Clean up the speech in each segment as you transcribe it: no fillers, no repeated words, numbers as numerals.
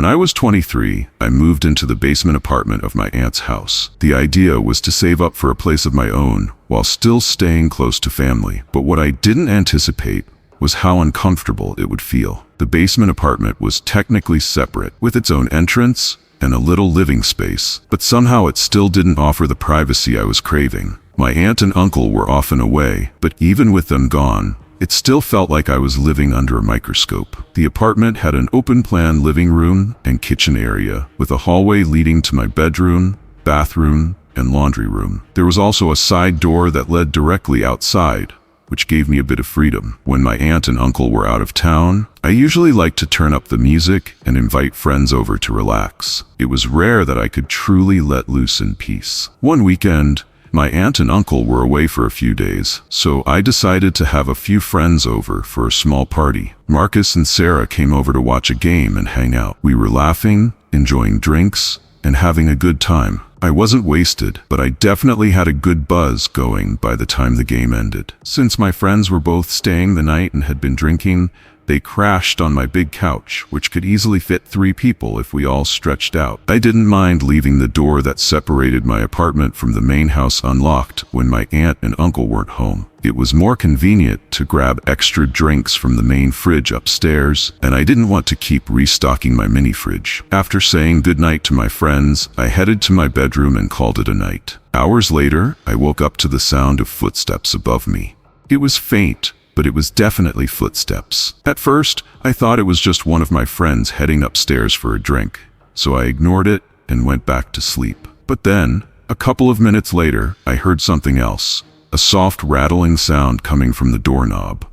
I was 23, I moved into the basement apartment of my aunt's house. The idea was to save up for a place of my own while still staying close to family. But what I didn't anticipate was how uncomfortable it would feel. The basement apartment was technically separate, with its own entrance and a little living space, but somehow it still didn't offer the privacy I was craving. My aunt and uncle were often away, but even with them gone, it still felt like I was living under a microscope. The apartment had an open-plan living room and kitchen area, with a hallway leading to my bedroom, bathroom, and laundry room. There was also a side door that led directly outside, which gave me a bit of freedom. When my aunt and uncle were out of town, I usually liked to turn up the music and invite friends over to relax. It was rare that I could truly let loose in peace. One weekend, my aunt and uncle were away for a few days, so I decided to have a few friends over for a small party. Marcus and Sarah came over to watch a game and hang out. We were laughing, enjoying drinks, and having a good time. I wasn't wasted, but I definitely had a good buzz going by the time the game ended. Since my friends were both staying the night and had been drinking, they crashed on my big couch, which could easily fit 3 people if we all stretched out. I didn't mind leaving the door that separated my apartment from the main house unlocked when my aunt and uncle weren't home. It was more convenient to grab extra drinks from the main fridge upstairs, and I didn't want to keep restocking my mini fridge. After saying goodnight to my friends, I headed to my bedroom and called it a night. Hours later, I woke up to the sound of footsteps above me. It was faint, but it was definitely footsteps. At first, I thought it was just one of my friends heading upstairs for a drink, so I ignored it and went back to sleep. But then, a couple of minutes later, I heard something else, a soft rattling sound coming from the doorknob.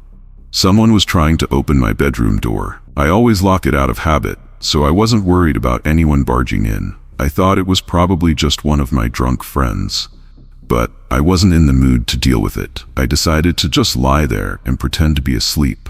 Someone was trying to open my bedroom door. I always lock it out of habit, so I wasn't worried about anyone barging in. I thought it was probably just one of my drunk friends. But I wasn't in the mood to deal with it. I decided to just lie there and pretend to be asleep,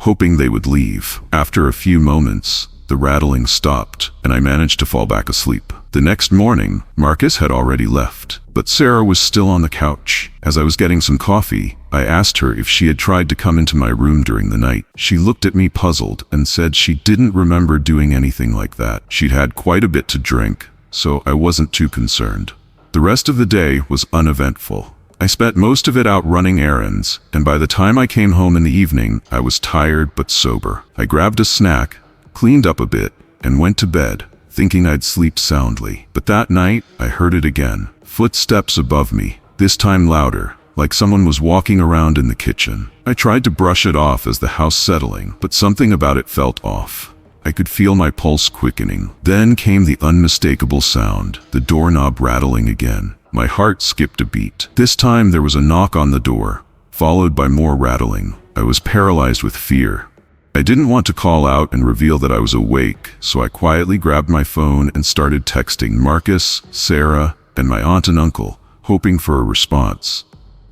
hoping they would leave. After a few moments, the rattling stopped, and I managed to fall back asleep. The next morning, Marcus had already left, but Sarah was still on the couch. As I was getting some coffee, I asked her if she had tried to come into my room during the night. She looked at me puzzled and said she didn't remember doing anything like that. She'd had quite a bit to drink, so I wasn't too concerned. The rest of the day was uneventful. I spent most of it out running errands, and by the time I came home in the evening, I was tired but sober. I grabbed a snack, cleaned up a bit, and went to bed, thinking I'd sleep soundly. But that night, I heard it again. Footsteps above me, this time louder, like someone was walking around in the kitchen. I tried to brush it off as the house settling, but something about it felt off. I could feel my pulse quickening. Then came the unmistakable sound, the doorknob rattling again. My heart skipped a beat. This time there was a knock on the door, followed by more rattling. I was paralyzed with fear. I didn't want to call out and reveal that I was awake, so I quietly grabbed my phone and started texting Marcus, Sarah, and my aunt and uncle, hoping for a response.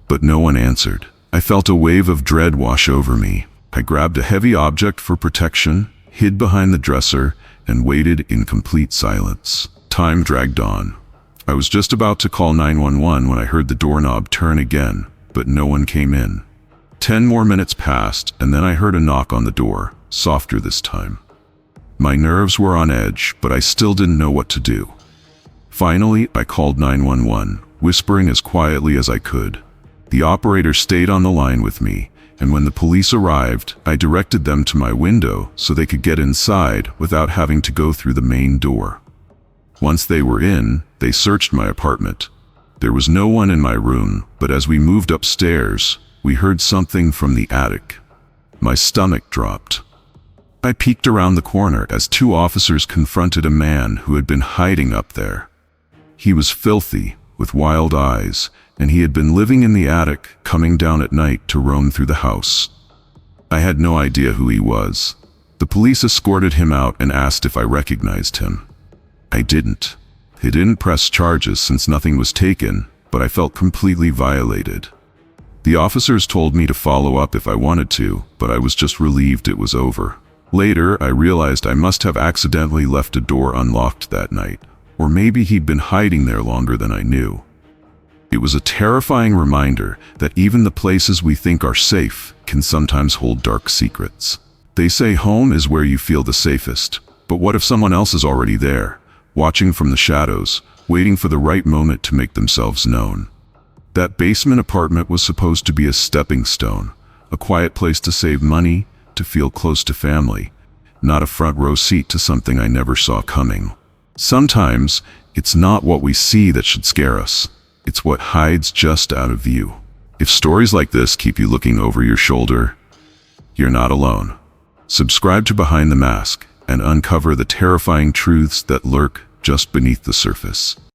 But no one answered. I felt a wave of dread wash over me. I grabbed a heavy object for protection, hid behind the dresser, and waited in complete silence. Time dragged on. I was just about to call 911 when I heard the doorknob turn again, but no one came in. 10 more minutes passed, and then I heard a knock on the door, softer this time. My nerves were on edge, but I still didn't know what to do. Finally, I called 911, whispering as quietly as I could. The operator stayed on the line with me, and when the police arrived, I directed them to my window so they could get inside without having to go through the main door. Once they were in, they searched my apartment. There was no one in my room, but as we moved upstairs, we heard something from the attic. My stomach dropped. I peeked around the corner as 2 officers confronted a man who had been hiding up there. He was filthy, with wild eyes, and he had been living in the attic, coming down at night to roam through the house. I had no idea who he was. The police escorted him out and asked if I recognized him. I didn't. He didn't press charges since nothing was taken, but I felt completely violated. The officers told me to follow up if I wanted to, but I was just relieved it was over. Later, I realized I must have accidentally left a door unlocked that night, or maybe he'd been hiding there longer than I knew. It was a terrifying reminder that even the places we think are safe can sometimes hold dark secrets. They say home is where you feel the safest, But what if someone else is already there, watching from the shadows, waiting for the right moment to make themselves known? That basement apartment was supposed to be a stepping stone, a quiet place to save money, to feel close to family, not a front row seat to something I never saw coming. Sometimes, it's not what we see that should scare us. It's what hides just out of view. If stories like this keep you looking over your shoulder, you're not alone. Subscribe to Behind the Mask and uncover the terrifying truths that lurk just beneath the surface.